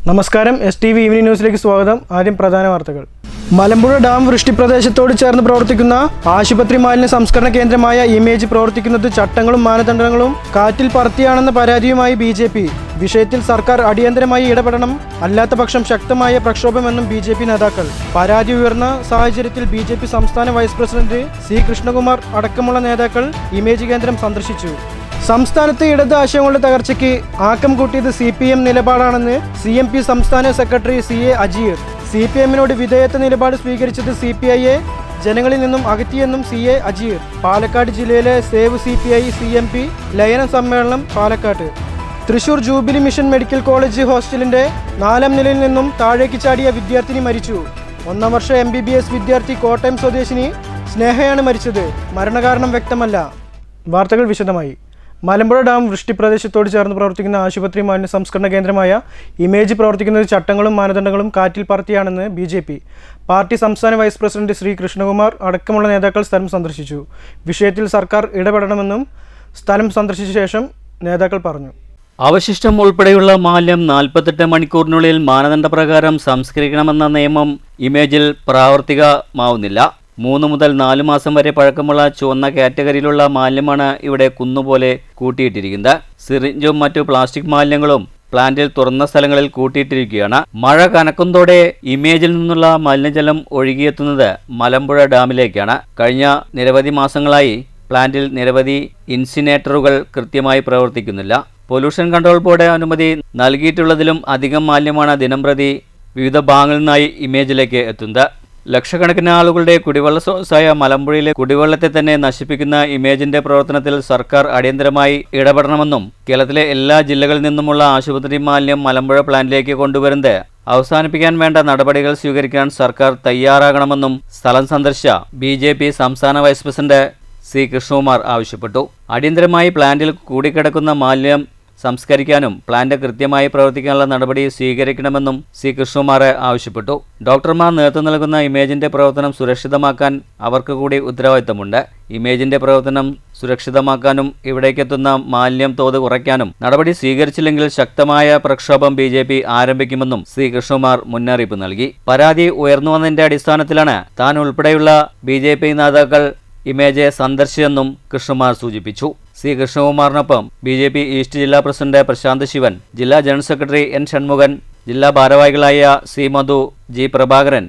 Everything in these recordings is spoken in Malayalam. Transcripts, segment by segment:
നമസ്കാരം STV ഈവനിംഗ് ന്യൂസിലേക്ക് സ്വാഗതം. ആദ്യം പ്രധാന വാർത്തകൾ. മലമ്പുഴ ഡാം വൃഷ്ടിപ്രദേശത്തോട് ചേർന്ന് പ്രവർത്തിക്കുന്ന ആശുപത്രി മാലിന്യ സംസ്കരണ കേന്ദ്രമായ ഇമേജ് പ്രവർത്തിക്കുന്നത് ചട്ടങ്ങളും മാനദണ്ഡങ്ങളും കാറ്റിൽ പറത്തിയാണെന്ന പരാതിയുമായി BJP. വിഷയത്തിൽ സർക്കാർ അടിയന്തരമായി ഇടപെടണം, അല്ലാത്ത പക്ഷം ശക്തമായ പ്രക്ഷോഭമെന്നും BJP നേതാക്കൾ. പരാതി ഉയർന്ന സാഹചര്യത്തിൽ BJP സംസ്ഥാന വൈസ് പ്രസിഡന്റ് C കൃഷ്ണകുമാർ അടക്കമുള്ള നേതാക്കൾ ഇമേജ് കേന്ദ്രം സന്ദർശിച്ചു. സംസ്ഥാനത്ത് ഇടത് ആശയങ്ങളുടെ തകർച്ചയ്ക്ക് ആക്കം കൂട്ടിയത് CPM നിലപാടാണെന്ന് CMP സംസ്ഥാന സെക്രട്ടറി CA അജീർ. CPM-നോട് വിധേയത്വ നിലപാട് സ്വീകരിച്ചത് CPI-യെ ജനങ്ങളിൽ നിന്നും അകറ്റിയെന്നും CA അജീർ. പാലക്കാട് ജില്ലയിലെ സേവ് CPI CMP ലയന സമ്മേളനം പാലക്കാട്ട്. Thrissur jubilee mission medical college ഹോസ്റ്റലിന്റെ 4ാം നിലയിൽ നിന്നും താഴേക്ക് ചാടിയ വിദ്യാർത്ഥിനി മരിച്ചു. 1ാം വർഷ MBBS വിദ്യാർത്ഥി കോട്ടയം സ്വദേശിനി സ്നേഹയാണ് മരിച്ചത്. മരണകാരണം വ്യക്തമല്ല. വാർത്തകൾ വിശദമായി. മലമ്പുഴ ഡാം വൃഷ്ടിപ്രദേശത്തോട് ചേർന്ന് പ്രവർത്തിക്കുന്ന ആശുപത്രി മാലിന്യ സംസ്കരണ കേന്ദ്രമായ ഇമേജ് പ്രവർത്തിക്കുന്നത് ചട്ടങ്ങളും മാനദണ്ഡങ്ങളും കാറ്റിൽ പറത്തിയാണെന്ന് BJP. പാർട്ടി സംസ്ഥാന വൈസ് പ്രസിഡന്റ് ശ്രീ കൃഷ്ണകുമാർ അടക്കമുള്ള നേതാക്കൾ സ്ഥലം സന്ദർശിച്ചു. വിഷയത്തിൽ സർക്കാർ ഇടപെടണമെന്നും സ്ഥലം സന്ദർശിച്ച ശേഷം നേതാക്കൾ പറഞ്ഞു. അവശിഷ്ടം ഉൾപ്പെടെയുള്ള മാലിന്യം 48 മണിക്കൂറിനുള്ളിൽ മാനദണ്ഡപ്രകാരം സംസ്കരിക്കണമെന്ന നിയമം ഇമേജിൽ പ്രാവർത്തികമാവുന്നില്ല. 3 മുതൽ 4 മാസം വരെ പഴക്കമുള്ള ചുവന്ന കാറ്റഗറിയിലുള്ള മാലിന്യമാണ് ഇവിടെ കുന്നുപോലെ കൂട്ടിയിട്ടിരിക്കുന്നത്. സിറിഞ്ചും മറ്റു പ്ലാസ്റ്റിക് മാലിന്യങ്ങളും പ്ലാന്റിൽ തുറന്ന സ്ഥലങ്ങളിൽ കൂട്ടിയിട്ടിരിക്കുകയാണ്. മഴ കനക്കുന്നതോടെ ഇമേജിൽ നിന്നുള്ള മലിനജലം ഒഴുകിയെത്തുന്നത് മലമ്പുഴ ഡാമിലേക്കാണ്. കഴിഞ്ഞ നിരവധി മാസങ്ങളായി പ്ലാന്റിൽ നിരവധി ഇൻസിനേറ്ററുകൾ കൃത്യമായി പ്രവർത്തിക്കുന്നില്ല. പൊല്യൂഷൻ കൺട്രോൾ ബോർഡ് അനുമതി നൽകിയിട്ടുള്ളതിലും അധികം മാലിന്യമാണ് ദിനംപ്രതി വിവിധ ഭാഗങ്ങളിൽ നിന്നായി ഇമേജിലേക്ക് എത്തുന്നത്. ലക്ഷക്കണക്കിന് ആളുകളുടെ കുടിവെള്ള സ്രോതസ്സായ മലമ്പുഴയിലെ കുടിവെള്ളത്തെ തന്നെ നശിപ്പിക്കുന്ന ഇമേജിന്റെ പ്രവർത്തനത്തിൽ സർക്കാർ അടിയന്തരമായി ഇടപെടണമെന്നും കേരളത്തിലെ എല്ലാ ജില്ലകളിൽ നിന്നുമുള്ള ആശുപത്രി മാലിന്യം മലമ്പുഴ പ്ലാന്റിലേക്ക് കൊണ്ടുവരുന്നത് അവസാനിപ്പിക്കാൻ വേണ്ട നടപടികൾ സ്വീകരിക്കാൻ സർക്കാർ തയ്യാറാകണമെന്നും സ്ഥലം സന്ദർശിച്ച BJP സംസ്ഥാന വൈസ് പ്രസിഡന്റ് C കൃഷ്ണകുമാർ ആവശ്യപ്പെട്ടു. അടിയന്തരമായി പ്ലാന്റിൽ കൂടിക്കിടക്കുന്ന മാലിന്യം സംസ്കരിക്കാനും പ്ലാന്റ് കൃത്യമായി പ്രവർത്തിക്കാനുള്ള നടപടി സ്വീകരിക്കണമെന്നും C കൃഷ്ണകുമാർ ആവശ്യപ്പെട്ടു. ഡോക്ടർമാർ നേതൃത്വം നൽകുന്ന ഇമേജിന്റെ പ്രവർത്തനം സുരക്ഷിതമാക്കാൻ അവർക്ക് കൂടി ഉത്തരവാദിത്തമുണ്ട്. ഇമേജിന്റെ പ്രവർത്തനം സുരക്ഷിതമാക്കാനും ഇവിടേക്കെത്തുന്ന മാലിന്യം തോത് കുറയ്ക്കാനും നടപടി സ്വീകരിച്ചില്ലെങ്കിൽ ശക്തമായ പ്രക്ഷോഭം BJP ആരംഭിക്കുമെന്നും C കൃഷ്ണകുമാർ മുന്നറിയിപ്പ് നൽകി. പരാതി ഉയർന്നു വന്നതിന്റെ അടിസ്ഥാനത്തിലാണ് താൻ ഉൾപ്പെടെയുള്ള BJP നേതാക്കൾ ഇമേജ് സന്ദർശിച്ചെന്നും കൃഷ്ണകുമാർ സൂചിപ്പിച്ചു. C കൃഷ്ണകുമാറിനൊപ്പം BJP ഈസ്റ്റ് ജില്ലാ പ്രസിഡന്റ് പ്രശാന്ത് ശിവൻ, ജില്ലാ ജനറൽ സെക്രട്ടറി N ഷൺമുഖൻ, ജില്ലാ ഭാരവാഹികളായ C മധു, G പ്രഭാകരൻ,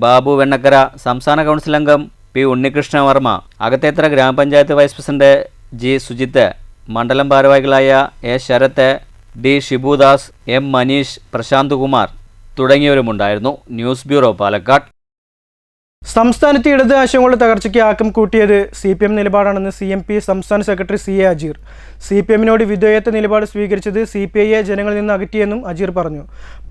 ബാബു വെണ്ണക്കര, സംസ്ഥാന കൗൺസിൽ അംഗം P ഉണ്ണികൃഷ്ണ വർമ്മ, അകത്തേത്തറ ഗ്രാമപഞ്ചായത്ത് വൈസ് പ്രസിഡന്റ് G സുജിത്ത്, മണ്ഡലം ഭാരവാഹികളായ A Sarath, D Shibudas, M Maneesh, Prasanth Kumar തുടങ്ങിയവരുമുണ്ടായിരുന്നു. News bureau, Palakkad. സംസ്ഥാനത്ത് ഇടത് ആശയങ്ങളുടെ തകർച്ചയ്ക്ക് ആക്കം കൂട്ടിയത് CPM നിലപാടാണെന്ന് CMP സംസ്ഥാന സെക്രട്ടറി CA അജീർ. CPM-നോട് വിധേയത്വ നിലപാട് സ്വീകരിച്ചത് CPI-യെ ജനങ്ങളിൽ നിന്ന് അകറ്റിയെന്നും അജീർ പറഞ്ഞു.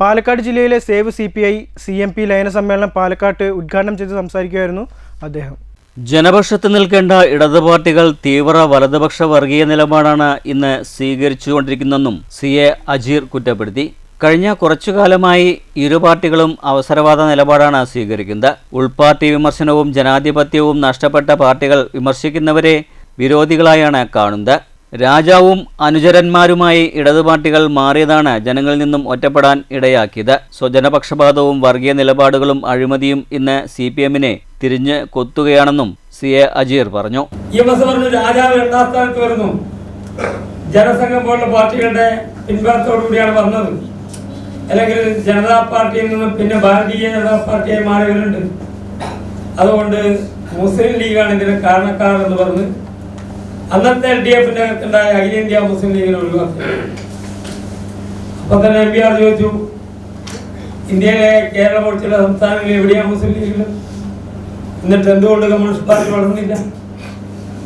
പാലക്കാട് ജില്ലയിലെ സേവ് CPI CMP ലയന സമ്മേളനം പാലക്കാട്ട് ഉദ്ഘാടനം ചെയ്ത് സംസാരിക്കുകയായിരുന്നു അദ്ദേഹം. ജനപക്ഷത്ത് നിൽക്കേണ്ട ഇടത് പാർട്ടികൾ തീവ്ര വലതുപക്ഷ വർഗീയ നിലപാടാണ് ഇന്ന് സ്വീകരിച്ചുകൊണ്ടിരിക്കുന്നതെന്നും CA അജീർ കുറ്റപ്പെടുത്തി. കഴിഞ്ഞ കുറച്ചുകാലമായി ഇരു പാർട്ടികളും അവസരവാദ നിലപാടാണ് സ്വീകരിക്കുന്നത്. ഉൾപാർട്ടി വിമർശനവും ജനാധിപത്യവും നഷ്ടപ്പെട്ട പാർട്ടികൾ വിമർശിക്കുന്നവരെ വിരോധികളായാണ് കാണുന്നത്. രാജാവും അനുചരന്മാരുമായി ഇടതു പാർട്ടികൾ മാറിയതാണ് ജനങ്ങളിൽ നിന്നും ഒറ്റപ്പെടാൻ ഇടയാക്കിയത്. സ്വജനപക്ഷപാതവും വർഗീയ നിലപാടുകളും അഴിമതിയും ഇന്ന് CPM-നെ തിരിഞ്ഞ് കൊത്തുകയാണെന്നും CA അജീർ പറഞ്ഞു. ജനസംഘം പോലുള്ള പാർട്ടികളുടെ പിൻബലത്തോടുകൂടിയാണ് വന്നത്. അല്ലെങ്കിൽ ജനതാ പാർട്ടിയിൽ നിന്നും പിന്നെ ഭാരതീയ ജനതാ പാർട്ടിയായി മാറിയവരുണ്ട്. അതുകൊണ്ട് മുസ്ലിം ലീഗാണ് ഇതിന് കാരണക്കാർ എന്ന് പറഞ്ഞ് അന്നത്തെ LDF-ന്റെ അകത്തുണ്ടായ അഖിലേന്ത്യാ മുസ്ലിം ലീഗിനെ ഒഴിവാക്കി. അപ്പൊ തന്നെ MPR ചോദിച്ചു, ഇന്ത്യയിലെ കേരളം ഒഴിച്ചുള്ള സംസ്ഥാനങ്ങളിൽ എവിടെയാണ് മുസ്ലിം ലീഗിൽ? എന്നിട്ട് എന്തുകൊണ്ട് കമ്മ്യൂണിസ്റ്റ് പാർട്ടി വളർന്നില്ല?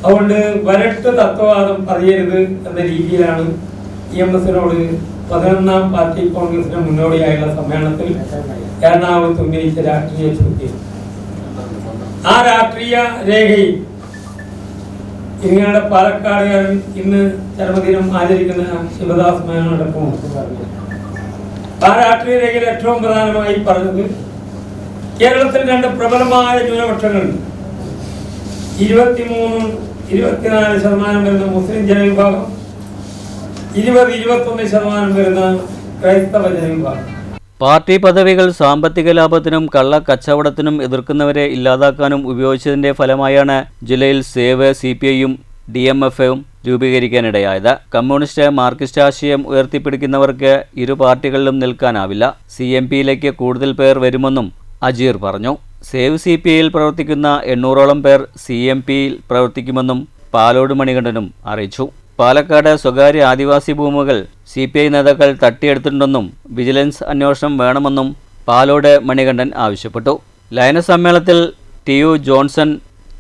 അതുകൊണ്ട് വരട്ട് തത്വവാദം പറയരുത് എന്ന രീതിയിലാണ് EMS-നോട് 11ാം പാർട്ടി കോൺഗ്രസിന് മുന്നോടിയായുള്ള സമ്മേളനത്തിൽ എറണാകുളത്ത് ഉന്നയിച്ച രാഷ്ട്രീയ ചോദ്യം. ആ രാഷ്ട്രീയ രേഖയിൽ ഇങ്ങനെയുള്ള പാലക്കാടുകാരൻ ഇന്ന് ജന്മദിനം ആചരിക്കുന്ന ശിവദാസ് മേനോടൊപ്പം ആ രാഷ്ട്രീയ രേഖയിൽ ഏറ്റവും പ്രധാനമായി പറഞ്ഞത് കേരളത്തിൽ 2 പ്രബലമായ ന്യൂനപക്ഷങ്ങളുണ്ട്. 23-24% വരുന്ന മുസ്ലിം ജനവിഭാഗം, 20-21% വരുന്ന ക്രൈസ്തവ ജനവിഭാഗം. പാർട്ടി പദവികൾ സാമ്പത്തിക ലാഭത്തിനും കള്ളക്കച്ചവടത്തിനും എതിർക്കുന്നവരെ ഇല്ലാതാക്കാനും ഉപയോഗിച്ചതിന്റെ ഫലമായാണ് ജില്ലയിൽ സേവ് CPIയും DMFയും രൂപീകരിക്കാനിടയായത്. കമ്മ്യൂണിസ്റ്റ് മാർക്സിസ്റ്റ് ആശയം ഉയർത്തിപ്പിടിക്കുന്നവർക്ക് ഇരു പാർട്ടികളിലും നിൽക്കാനാവില്ല. CMPയിലേക്ക് കൂടുതൽ പേർ വരുമെന്നും അജീർ പറഞ്ഞു. സേവ് CPIയിൽ പ്രവർത്തിക്കുന്ന 800ഓളം പേർ CMPയിൽ പ്രവർത്തിക്കുമെന്നും പാലോട് മണികണ്ഠനും അറിയിച്ചു. പാലക്കാട് സ്വകാര്യ ആദിവാസി ഭൂമികൾ CPI നേതാക്കൾ തട്ടിയെടുത്തിട്ടുണ്ടെന്നും വിജിലൻസ് അന്വേഷണം വേണമെന്നും പാലോട് മണികണ്ഠൻ ആവശ്യപ്പെട്ടു. ലയന സമ്മേളനത്തിൽ TU ജോൺസൺ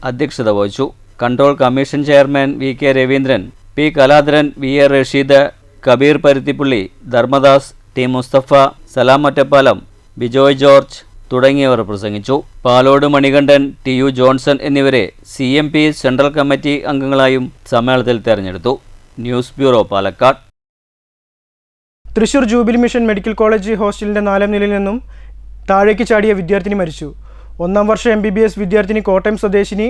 അധ്യക്ഷത വഹിച്ചു. Control commission chairman VK Raveendran, P Kaladharan, VA Rasheed, Kabeer Paruthipully, Dharmadas, T Musthafa, Salam Ottapalam, Bijoy George തുടങ്ങിയവർ പ്രസംഗിച്ചു. പാലോട് മണികണ്ഠൻ, TU ജോൺസൺ എന്നിവരെ CMP സെൻട്രൽ കമ്മിറ്റി അംഗങ്ങളായും സമ്മേളനത്തിൽ തെരഞ്ഞെടുത്തു. News bureau, Palakkad. Thrissur jubilee mission medical college ഹോസ്റ്റലിന്റെ 4ാം നിലയിൽ നിന്നും താഴേക്ക് ചാടിയ വിദ്യാർത്ഥിനി മരിച്ചു. 1ാം വർഷ MBBS വിദ്യാർത്ഥിനി കോട്ടയം സ്വദേശിനി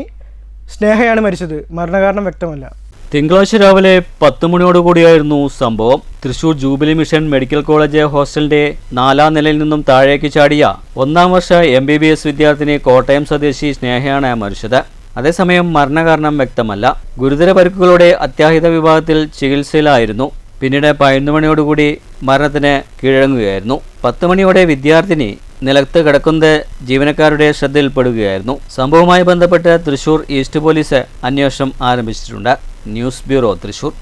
സ്നേഹയാണ് മരിച്ചത്. മരണകാരണം വ്യക്തമല്ല. തിങ്കളാഴ്ച രാവിലെ 10 മണിയോടുകൂടിയായിരുന്നു സംഭവം. Thrissur jubilee mission medical college ഹോസ്റ്റലിന്റെ 4ാം നിലയിൽ നിന്നും താഴേക്ക് ചാടിയ 1ാം വർഷ MBBS വിദ്യാർത്ഥിനി കോട്ടയം സ്വദേശി സ്നേഹയാണ് മരിച്ചത്. അതേസമയം മരണകാരണം വ്യക്തമല്ല. ഗുരുതര പരിക്കുകളോടെ അത്യാഹിത വിഭാഗത്തിൽ ചികിത്സയിലായിരുന്നു. പിന്നീട് 11 മണിയോടുകൂടി മരണത്തിന് കീഴടങ്ങുകയായിരുന്നു. 10 മണിയോടെ വിദ്യാർത്ഥിനി നിലത്ത് കിടക്കുന്നത് ജീവനക്കാരുടെ ശ്രദ്ധയിൽപ്പെടുകയായിരുന്നു. സംഭവവുമായി ബന്ധപ്പെട്ട് തൃശൂർ ഈസ്റ്റ് പോലീസ് അന്വേഷണം ആരംഭിച്ചിട്ടുണ്ട്. News bureau, Thrissur.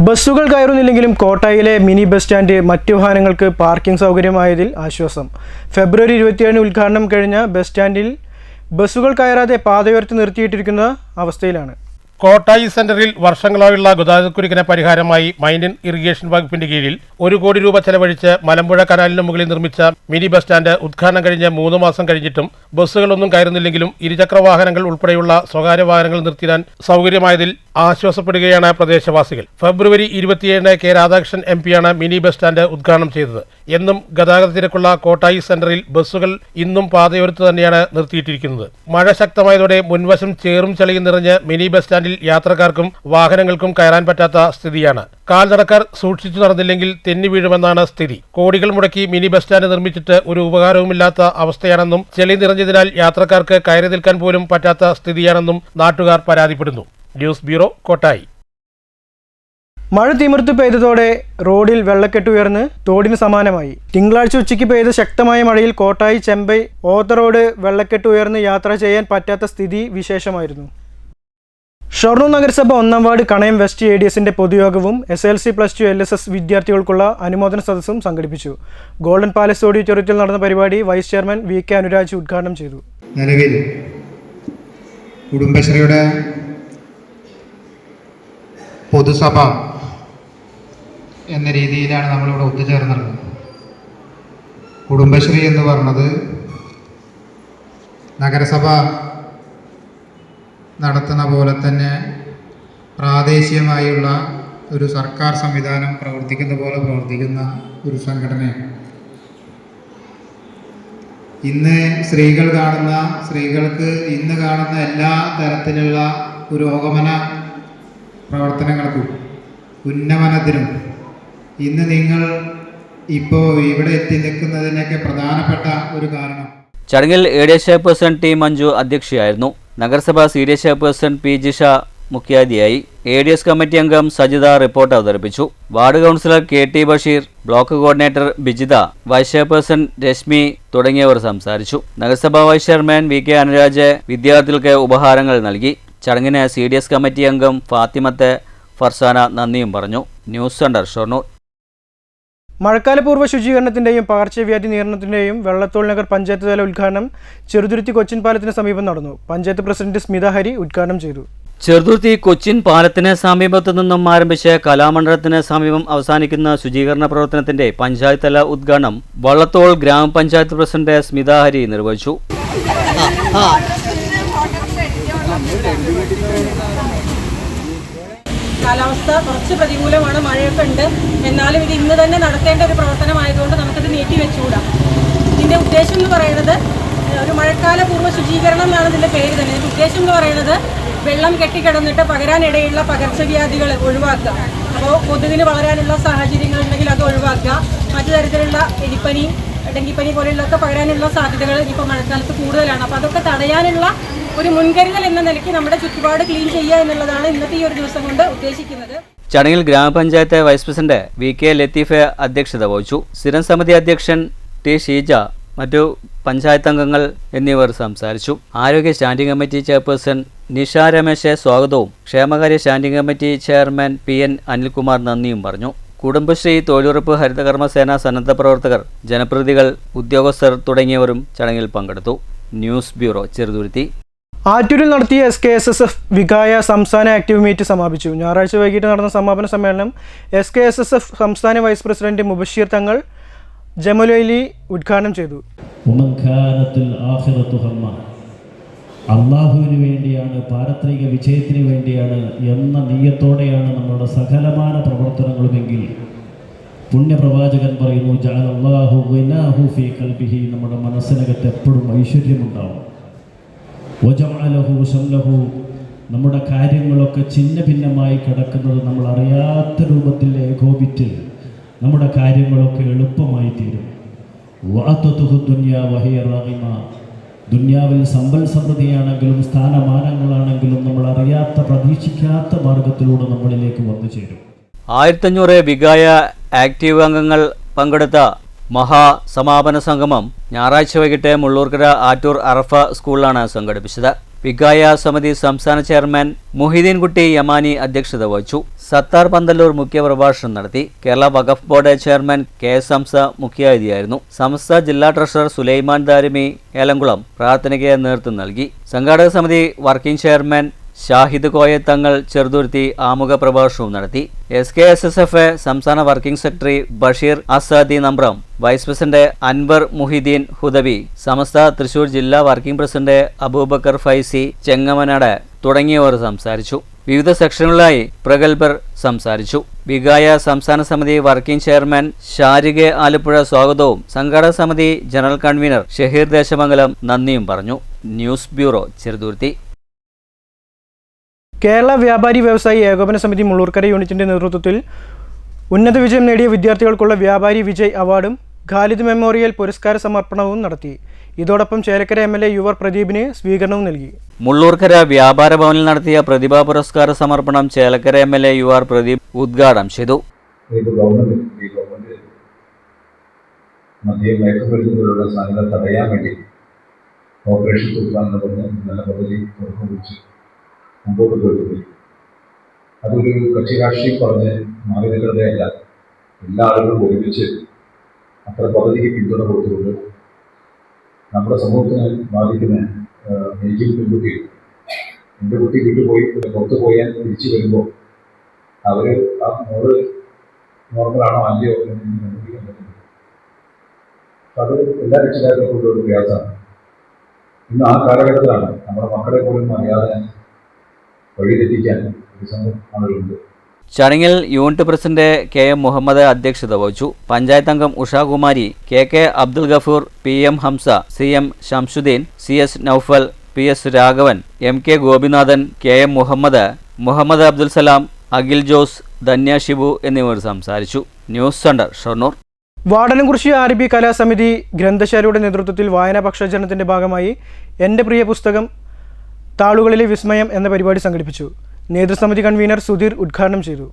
ബസ്സുകൾ കയറുന്നില്ലെങ്കിലും കോട്ടായിലെ മിനി ബസ് സ്റ്റാൻഡ് മറ്റ് വാഹനങ്ങൾക്ക് പാർക്കിംഗ് സൗകര്യമായതിൽ ആശ്വാസം. ഫെബ്രുവരി 27 ഉദ്ഘാടനം കഴിഞ്ഞ ബസ് സ്റ്റാൻഡിൽ ബസ്സുകൾ കയറാതെ പാതയോരത്ത് നിർത്തിയിട്ടിരിക്കുന്ന അവസ്ഥയിലാണ്. കോട്ടായി സെന്ററിൽ വർഷങ്ങളായുള്ള ഗതാഗതക്കുരുക്കിന് പരിഹാരമായി മൈൻഡ് ഇറിഗേഷൻ വകുപ്പിന്റെ കീഴിൽ 1 കോടി രൂപ ചെലവഴിച്ച് മലമ്പുഴ കനാലിന് മുകളിൽ നിർമ്മിച്ച മിനി ബസ് സ്റ്റാൻഡ് ഉദ്ഘാടനം കഴിഞ്ഞ് 3 മാസം കഴിഞ്ഞിട്ടും ബസ്സുകളൊന്നും കയറുന്നില്ലെങ്കിലും ഇരുചക്ര വാഹനങ്ങൾ ഉൾപ്പെടെയുള്ള സ്വകാര്യ വാഹനങ്ങൾ നിർത്തിയിടാൻ സൗകര്യമായതിൽ ആശ്വാസപ്പെടുകയാണ് പ്രദേശവാസികൾ. ഫെബ്രുവരി 27 K Radhakrishnan MP mini bus stand ഉദ്ഘാടനം ചെയ്തത്. എന്നും ഗതാഗത തിരക്കുള്ള കോട്ടായി സെന്ററിൽ ബസ്സുകൾ ഇന്നും പാതയോരത്ത് തന്നെയാണ് നിർത്തിയിട്ടിരിക്കുന്നത്. മഴ ശക്തമായതോടെ മുൻവശം ചേറും ചെളിയും നിറഞ്ഞ് മിനി ബസ് സ്റ്റാൻഡിൽ യാത്രക്കാർക്കും വാഹനങ്ങൾക്കും കയറാൻ പറ്റാത്ത സ്ഥിതിയാണ്. കാൽനടക്കാർ സൂക്ഷിച്ചു നടന്നില്ലെങ്കിൽ തെന്നി വീഴുമെന്നാണ് സ്ഥിതി. കോടികൾ മുടക്കി മിനി ബസ് സ്റ്റാൻഡ് നിർമ്മിച്ചിട്ട് ഒരു ഉപകാരവുമില്ലാത്ത അവസ്ഥയാണെന്നും ചെളി നിറഞ്ഞതിനാൽ യാത്രക്കാർക്ക് കയറി നിൽക്കാൻ പോലും പറ്റാത്ത സ്ഥിതിയാണെന്നും നാട്ടുകാർ പരാതിപ്പെടുന്നു. News bureau, Kottayi. മഴ തിമിർത്ത് പെയ്തതോടെ റോഡിൽ വെള്ളക്കെട്ട് ഉയർന്ന് തോടിന് സമാനമായി. തിങ്കളാഴ്ച ഉച്ചയ്ക്ക് പെയ്ത ശക്തമായ മഴയിൽ കോട്ടായി ചെമ്പൈ ഓത്ത റോഡ് വെള്ളക്കെട്ട് ഉയർന്ന് യാത്ര ചെയ്യാൻ പറ്റാത്ത സ്ഥിതി വിശേഷമായിരുന്നു. ഷൊർണൂർ നഗരസഭ 1ാം വാർഡ് കണയം വെസ്റ്റ് ADSന്റെ പൊതുയോഗവും SLC+2 LSS വിദ്യാർത്ഥികൾക്കുള്ള അനുമോദന സദസ്സും സംഘടിപ്പിച്ചു. ഗോൾഡൻ പാലസ് ഓഡിറ്റോറിയത്തിൽ നടന്ന പരിപാടി വൈസ് ചെയർമാൻ VK അനുരാജ് ഉദ്ഘാടനം ചെയ്തു. നിലവിൽ കുടുംബശ്രീയുടെ പൊതുസഭ എന്ന രീതിയിലാണ് നമ്മളിവിടെ ഒത്തുചേർന്നത്. കുടുംബശ്രീ എന്ന് പറഞ്ഞത് നഗരസഭ നടത്തുന്ന പോലെ തന്നെ പ്രാദേശികമായുള്ള ഒരു സർക്കാർ സംവിധാനം പ്രവർത്തിക്കുന്ന പോലെ പ്രവർത്തിക്കുന്ന ഒരു സംഘടനയാണ്. ഇന്ന് സ്ത്രീകൾക്ക് ഇന്ന് കാണുന്ന എല്ലാ തരത്തിലുള്ള പുരോഗമന പ്രവർത്തനങ്ങൾക്കും ഉന്നമനത്തിനും ഇന്ന് നിങ്ങൾ ഇപ്പോൾ ഇവിടെ എത്തി നിൽക്കുന്നതിനൊക്കെ പ്രധാനപ്പെട്ട ഒരു കാരണം. ചടങ്ങിൽ ADS ചെയർപേഴ്സൺ T മഞ്ജു അധ്യക്ഷയായിരുന്നു. നഗരസഭ CDS ചെയർപേഴ്സൺ P ജിഷ മുഖ്യാതിഥിയായി. ADS കമ്മിറ്റി അംഗം സജിത റിപ്പോർട്ട് അവതരിപ്പിച്ചു. Ward councillor KT Basheer, block coordinator Bijitha, vice chairperson Reshmi തുടങ്ങിയവർ സംസാരിച്ചു. നഗരസഭാ വൈസ് ചെയർമാൻ VK അനുരാജ് വിദ്യാർത്ഥികൾക്ക് ഉപഹാരങ്ങൾ നൽകി. ചടങ്ങിന് CDS കമ്മിറ്റി അംഗം ഫാത്തിമത്ത് ഫർസാന നന്ദിയും പറഞ്ഞു. News centre, Shoranur. മഴക്കാലപൂർവ്വ ശുചീകരണത്തിന്റെയും പകർച്ചവ്യാധി നിയന്ത്രണത്തിന്റെയും വെള്ളത്തോൾ നഗർ പഞ്ചായത്ത് തല ഉദ്ഘാടനം ചെറുതുരുത്തി കൊച്ചിൻ പാലത്തിന് സമീപം നടന്നു. പഞ്ചായത്ത് പ്രസിഡന്റ് സ്മിത ഹരി ഉദ്ഘാടനം ചെയ്തു. ചെറുതുരുത്തി കൊച്ചിൻ പാലത്തിന് സമീപത്തു നിന്നും ആരംഭിച്ച് കലാമണ്ഡലത്തിന് സമീപം അവസാനിക്കുന്ന ശുചീകരണ പ്രവർത്തനത്തിന്റെ പഞ്ചായത്ത് തല ഉദ്ഘാടനം വള്ളത്തോൾ ഗ്രാമപഞ്ചായത്ത് പ്രസിഡന്റ് സ്മിത ഹരി നിർവഹിച്ചു. കാലാവസ്ഥ കുറച്ച് പ്രതികൂലമാണ്, മഴയൊക്കെ ഉണ്ട്. എന്നാലും ഇത് ഇന്ന് തന്നെ നടത്തേണ്ട ഒരു പ്രവർത്തനമായതുകൊണ്ട് നമുക്കിത് നീട്ടിവെച്ചുകൂടാ. ഇതിൻ്റെ ഉദ്ദേശം എന്ന് പറയുന്നത് ഒരു മഴക്കാല പൂർവ്വ ശുചീകരണം എന്നാണ് ഇതിൻ്റെ പേര് തന്നെ. ഇതിൻ്റെ ഉദ്ദേശം എന്ന് പറയുന്നത് വെള്ളം കെട്ടിക്കിടന്നിട്ട് പകരാനിടയുള്ള പകർച്ചവ്യാധികൾ ഒഴിവാക്കുക. അപ്പോൾ കൊതുകിന് വളരാനുള്ള സാഹചര്യങ്ങളുണ്ടെങ്കിൽ അത് ഒഴിവാക്കുക. മറ്റു തരത്തിലുള്ള എലിപ്പനി, ഡെങ്കിപ്പനി പോലെയുള്ളതൊക്കെ പകരാനുള്ള സാധ്യതകൾ ഇപ്പോൾ മഴക്കാലത്ത് കൂടുതലാണ്. അപ്പോൾ അതൊക്കെ തടയാനുള്ള ഒരു മുൻകരുതൽ എന്ന നിലയ്ക്ക് നമ്മുടെ ചുറ്റുപാട് ക്ലീൻ ചെയ്യുക എന്നുള്ളതാണ് ഇന്നത്തെ ഈ ഒരു ദിവസം കൊണ്ട് ഉദ്ദേശിക്കുന്നത്. ചടങ്ങിൽ ഗ്രാമപഞ്ചായത്ത് വൈസ് പ്രസിഡന്റ് VK ലത്തീഫ അധ്യക്ഷത വഹിച്ചു. സ്ഥിരം സമിതി അധ്യക്ഷൻ T ഷീജ, മറ്റു പഞ്ചായത്ത് അംഗങ്ങൾ എന്നിവർ സംസാരിച്ചു. ആരോഗ്യ standing committee chairperson Nisha Ramesh സ്വാഗതവും ക്ഷേമകാര്യ standing committee chairman PN Anilkumar നന്ദിയും പറഞ്ഞു. കുടുംബശ്രീ, തൊഴിലുറപ്പ്, ഹരിതകർമ്മസേന സന്നദ്ധ പ്രവർത്തകർ, ജനപ്രതിനിധികൾ, ഉദ്യോഗസ്ഥർ തുടങ്ങിയവരും ചടങ്ങിൽ പങ്കെടുത്തു. News bureau, Cheruthuruthy. ആറ്റൂരിൽ നടത്തിയ SKSSF വികായ സംസ്ഥാന ആക്റ്റീവ് മീറ്റ് സമാപിച്ചു. ഞായറാഴ്ച വൈകിട്ട് നടന്ന സമാപന സമ്മേളനം SKSSF സംസ്ഥാന വൈസ് പ്രസിഡന്റ് മുബഷീർ തങ്ങൾ ജമലൈലി ഉദ്ഘാടനം ചെയ്തു. അള്ളാഹുവിന് വേണ്ടിയാണ്, പാരത്രിക വിജയത്തിന് വേണ്ടിയാണ് എന്ന നീയത്തോടെയാണ് നമ്മളുടെ സകലമാന പ്രവർത്തനങ്ങളുമെങ്കിൽ പുണ്യപ്രവാചകൻ പറയുന്നു, ജഅലല്ലാഹു ഗിനാഹു ഫീ ഖൽബിഹി, നമ്മുടെ മനസ്സിനകത്ത് എപ്പോഴും ഐശ്വര്യമുണ്ടാവും. വജഅലഹു ശംലഹു, നമ്മുടെ കാര്യങ്ങളൊക്കെ ഛിന്ന ഭിന്നമായി കിടക്കുന്നത് നമ്മൾ അറിയാത്ത രൂപത്തിൽ ഏകോപിച്ച് നമ്മുടെ കാര്യങ്ങളൊക്കെ എളുപ്പമായി തീരും. വഅതതുഹു ദുനിയ വഹിയ റാഗിമ, ദുനിയാവിൽ സമ്പൽ സമൃദ്ധിയാണെങ്കിലും സ്ഥാനമാനങ്ങളാണെങ്കിലും നമ്മൾ അറിയാത്ത പ്രതീക്ഷിക്കാത്ത മാർഗത്തിലൂടെ നമ്മളിലേക്ക് വന്നു ചേരും. 1500 വികായ ആക്റ്റീവ് അംഗങ്ങൾ പങ്കെടുത്ത മഹാസമാപന സംഗമം ഞായറാഴ്ച വൈകിട്ട് മുള്ളൂർക്കര ആറ്റൂർ അറഫ സ്കൂളിലാണ് സംഘടിപ്പിച്ചത്. വികായ സമിതി സംസ്ഥാന ചെയർമാൻ മുഹിദ്ദീൻകുട്ടി യമാനി അധ്യക്ഷത വഹിച്ചു. സത്താർ പന്തല്ലൂർ മുഖ്യപ്രഭാഷണം നടത്തി. കേരള വഖഫ് ബോർഡ് ചെയർമാൻ KS ഹംസ മുഖ്യാതിഥിയായിരുന്നു. സമസ്ത ജില്ലാ ട്രഷറർ സുലൈമാൻ ദാരിമി ഏലംകുളം പ്രാർത്ഥനയ്ക്ക് നേതൃത്വം നൽകി. സംഘാടക സമിതി വർക്കിംഗ് ചെയർമാൻ ഷാഹിദ് കോയ തങ്ങൾ ചെറുതുരുത്തി ആമുഖ പ്രഭാഷണവും നടത്തി. SKSSF സംസ്ഥാന working secretary Basheer Azadi Nambram, vice president Anwar Muhiddeen Hudawi, Samastha Thrissur ജില്ലാ വർക്കിംഗ് പ്രസിഡന്റ് അബൂബക്കർ ഫൈസി ചെങ്ങമനാട് തുടങ്ങിയവർ സംസാരിച്ചു. വിവിധ സെക്ഷനുകളിലായി പ്രഗത്ഭർ സംസാരിച്ചു. വികായ സംസ്ഥാന സമിതി വർക്കിംഗ് ചെയർമാൻ ഷാരിഖ് ആലപ്പുഴ സ്വാഗതവും സംഘാടക സമിതി ജനറൽ കൺവീനർ ഷഹീർ ദേശമംഗലം നന്ദിയും പറഞ്ഞു. News bureau, Cheruthuruthy. കേരള വ്യാപാരി വ്യവസായി ഏകോപന സമിതി മുള്ളൂർക്കര യൂണിറ്റിന്റെ നേതൃത്വത്തിൽ ഉന്നത വിജയം നേടിയ വിദ്യാർത്ഥികൾക്കുള്ള വ്യാപാരി വിജയ് അവാർഡും ഖാലിദ് മെമ്മോറിയൽ പുരസ്കാര സമർപ്പണവും നടത്തി. ഇതോടൊപ്പം ചേലക്കര MLA യുവർ പ്രദീപിന് സ്വീകരണവും നൽകി. മുള്ളൂർക്കര വ്യാപാര ഭവനിൽ നടത്തിയ പ്രതിഭാ പുരസ്കാര സമർപ്പണം ചേലക്കര MLA യുവർ പ്രദീപ് ഉദ്ഘാടനം ചെയ്തു. ഓപ്പറേഷൻ നല്ല പദ്ധതി മുമ്പോട്ട് പോയിട്ടുണ്ട്. അതൊരു കക്ഷി രാഷ്ട്രീയം പറഞ്ഞ് മാറി നിൽക്കുന്നതല്ല. എല്ലാ ആളുകളും ഒരുമിച്ച് അത്ര പദ്ധതിക്ക് പിന്തുണ കൊടുത്തുകൊണ്ട് നമ്മുടെ സമൂഹത്തിനെ ബാധിക്കുന്ന എനിക്കും പെൺകുട്ടി, എൻ്റെ കുട്ടി വിട്ടുപോയി പുറത്ത് പോയാൽ തിരിച്ചു വരുമ്പോൾ അവർ ആ മോള് നോർമലാണോ അല്ലയോ എന്ന് കണ്ടുപിടിക്കാൻ പറ്റുന്നത്. അപ്പം അത് എല്ലാ രക്ഷിതാക്കൾക്കും ഒരു പ്രയാസമാണ്. ഇന്ന് ആ കാലഘട്ടത്തിലാണ് നമ്മുടെ മക്കളെ പോലും അറിയാതെ വഴിതെറ്റിക്കാൻ ഒരു സംഘം ആളുകളുണ്ട്. ചടങ്ങിൽ യൂണിറ്റ് പ്രസിഡന്റ് KM മുഹമ്മദ് അധ്യക്ഷത വഹിച്ചു. പഞ്ചായത്ത് അംഗം Ushakumari, KK Abdul Gafoor, PM Hamza, CM Shamsuddin, CS Noufal, PS Raghavan, MK Gopinathan, KM Muhammad Abdul Salam, Akhil Jose, Dhanya Shibu എന്നിവർ സംസാരിച്ചു. News centre, Shoranur. Vadanamkurussi RB കലാസമിതി ഗ്രന്ഥശാലയുടെ നേതൃത്വത്തിൽ വായനാ പക്ഷാചരണത്തിന്റെ ഭാഗമായി എൻ്റെ പ്രിയ പുസ്തകം താളുകളിലെ വിസ്മയം എന്ന പരിപാടി സംഘടിപ്പിച്ചു. നേതൃസമിതി കൺവീനർ സുധീർ ഉദ്ഘാടനം ചെയ്തു.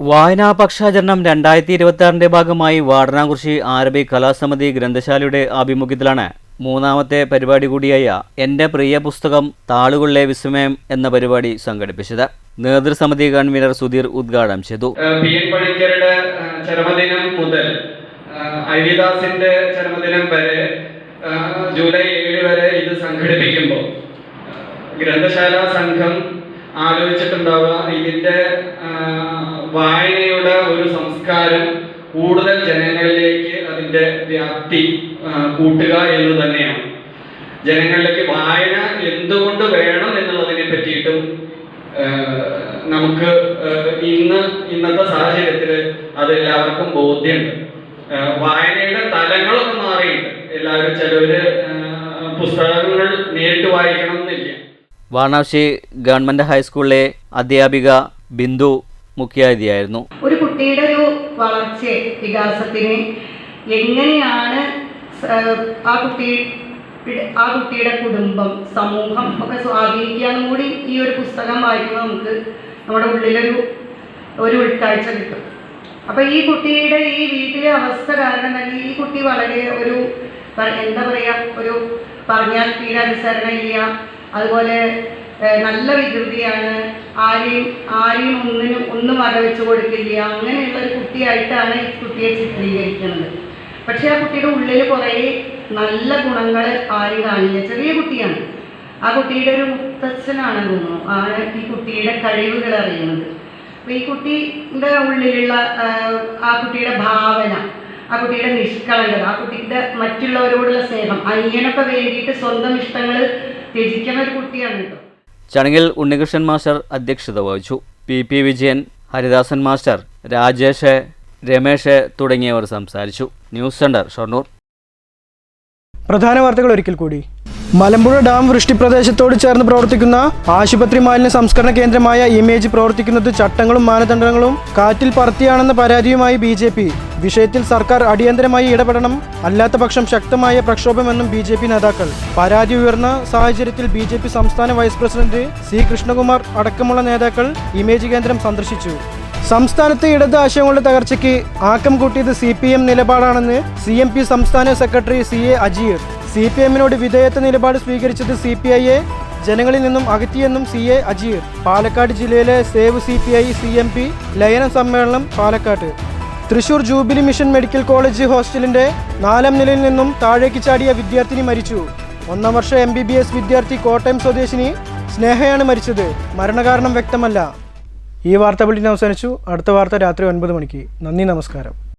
വായനാ പക്ഷാചരണം 2026 ഭാഗമായി വാടനാംകുറിശി RB കലാസമിതി ഗ്രന്ഥശാലയുടെ ആഭിമുഖ്യത്തിലാണ് മൂന്നാമത്തെ പരിപാടി കൂടിയായ എൻ്റെ പ്രിയ പുസ്തകം താളുകളിലെ വിസ്മയം എന്ന പരിപാടി സംഘടിപ്പിച്ചത്. നേതൃസമിതി കൺവീനർ സുധീർ ഉദ്ഘാടനം ചെയ്തു. PN പണിക്കരുടെ ചരമദിനം മുതൽ ഐവിദാസിന്റെ ചരമദിനം വരെ ജൂലൈ 7 വരെ ഇത് സംഘടിപ്പിക്കുമ്പോൾ ഗ്രന്ഥശാല സംഘം ആലോചിച്ചിട്ടുണ്ടാവുക ഇതിൻ്റെ വായനയുടെ ഒരു സംസ്കാരം കൂടുതൽ ജനങ്ങളിലേക്ക് അതിൻ്റെ വ്യാപ്തി കൂട്ടുക എന്ന് തന്നെയാണ്. ജനങ്ങളിലേക്ക് വായന എന്തുകൊണ്ട് വേണം എന്നുള്ളതിനെ പറ്റിയിട്ടും നമുക്ക് ഇന്നത്തെ സാഹചര്യത്തിൽ അതെല്ലാവർക്കും ബോധ്യമുണ്ട്. വായനയുടെ തലങ്ങളൊക്കെ മാറിയിട്ടുണ്ട്. എല്ലാവരും ചിലവര് പുസ്തകങ്ങൾ നേരിട്ട് വായിക്കണം എന്നില്ല. വാരണാസി ഗവൺമെന്റ് ഹൈസ്കൂളിലെ അധ്യാപിക ബിന്ദു മുഖ്യാതിഥിയായിരുന്നു. ഒരു കുട്ടിയുടെ ഒരു വളർച്ച വികാസത്തിന് എങ്ങനെയാണ് ആ കുട്ടിയുടെ കുടുംബം, സമൂഹം ഒക്കെ സ്വാധീനിക്കാനും കൂടി ഈ ഒരു പുസ്തകം വായിക്കുമ്പോൾ നമുക്ക് നമ്മുടെ ഉള്ളിലൊരു ഉൾക്കാഴ്ച കിട്ടും. അപ്പോൾ ഈ കുട്ടിയുടെ ഈ വീട്ടിലെ അവസ്ഥ കാരണം തന്നെ ഈ കുട്ടി വളരെ ഒരു എന്താ പറയുക, ഒരു പറഞ്ഞാൽ തീരനുസരണയില്ല, അതുപോലെ നല്ല വികൃതിയാണ്, ആരെയും ഒന്നും വകവെച്ച് കൊടുക്കില്ല, അങ്ങനെയുള്ള ഒരു കുട്ടിയായിട്ടാണ് ഈ കുട്ടിയെ ചിത്രീകരിക്കുന്നത്. പക്ഷെ ആ കുട്ടിയുടെ ഉള്ളിൽ കുറേ നല്ല ഗുണങ്ങൾ ആരും കാണില്ല. ചെറിയ കുട്ടിയാണ്. ആ കുട്ടിയുടെ ഒരു മുത്തച്ഛനാണ് തോന്നുന്നു ആണ് ഈ കുട്ടിയുടെ കഴിവുകൾ അറിയുന്നത്. അപ്പോൾ ഈ കുട്ടിയുടെ ഉള്ളിലുള്ള ആ കുട്ടിയുടെ ഭാവന, ആ കുട്ടിയുടെ നിഷ്കളങ്കത, ആ കുട്ടിയുടെ മറ്റുള്ളവരോടുള്ള സ്നേഹം, അനിയനൊക്കെ വേണ്ടിയിട്ട് സ്വന്തം ഇഷ്ടങ്ങൾ ത്യജിക്കുന്ന ഒരു കുട്ടിയാണ് കേട്ടോ. ചടങ്ങിൽ ഉണ്ണികൃഷ്ണൻ മാസ്റ്റർ അധ്യക്ഷത വഹിച്ചു. പി വിജയൻ, ഹരിദാസൻ മാസ്റ്റർ, രാജേഷ്, രമേശ് തുടങ്ങിയവർ സംസാരിച്ചു. News centre, Shoranur. പ്രധാന വാർത്തകൾ ഒരിക്കൽ കൂടി. മലമ്പുഴ ഡാം വൃഷ്ടിപ്രദേശത്തോട് ചേർന്ന് പ്രവർത്തിക്കുന്ന ആശുപത്രി മാലിന്യ സംസ്കരണ കേന്ദ്രമായ ഇമേജ് പ്രവർത്തിക്കുന്നത് ചട്ടങ്ങളും മാനദണ്ഡങ്ങളും കാറ്റിൽ പറത്തിയാണെന്ന പരാതിയുമായി BJP. വിഷയത്തിൽ സർക്കാർ അടിയന്തരമായി ഇടപെടണം, അല്ലാത്ത പക്ഷം ശക്തമായ പ്രക്ഷോഭമെന്നും BJP നേതാക്കൾ. പരാതി ഉയർന്ന സാഹചര്യത്തിൽ BJP സംസ്ഥാന വൈസ് പ്രസിഡന്റ് C കൃഷ്ണകുമാർ അടക്കമുള്ള നേതാക്കൾ ഇമേജ് കേന്ദ്രം സന്ദർശിച്ചു. സംസ്ഥാനത്തെ ഇടത് ആശയങ്ങളുടെ തകർച്ചയ്ക്ക് ആക്കം കൂട്ടിയത് CPM നിലപാടാണെന്ന് CMP സംസ്ഥാന സെക്രട്ടറി CA അജീർ. CPMനോട് വിധേയത്വ നിലപാട് സ്വീകരിച്ചത് CPIയെ ജനങ്ങളിൽ നിന്നും അകറ്റിയെന്നും CA അജീർ. പാലക്കാട് ജില്ലയിലെ സേവ് CPI CMP ലയന സമ്മേളനം Palakkad. Thrissur jubilee mission medical college ഹോസ്റ്റലിന്റെ 4ാം നിലയിൽ നിന്നും താഴേക്ക് ചാടിയ വിദ്യാർത്ഥിനി മരിച്ചു. 1ാം വർഷ MBBS വിദ്യാർത്ഥി കോട്ടയം സ്വദേശിനി സ്നേഹയാണ് മരിച്ചത്. മരണകാരണം വ്യക്തമല്ല. ഈ വാർത്താ ബുള്ളറ്റിൻ അവസാനിച്ചു. അടുത്ത വാർത്ത രാത്രി 9 മണിക്ക്. നന്ദി, നമസ്കാരം.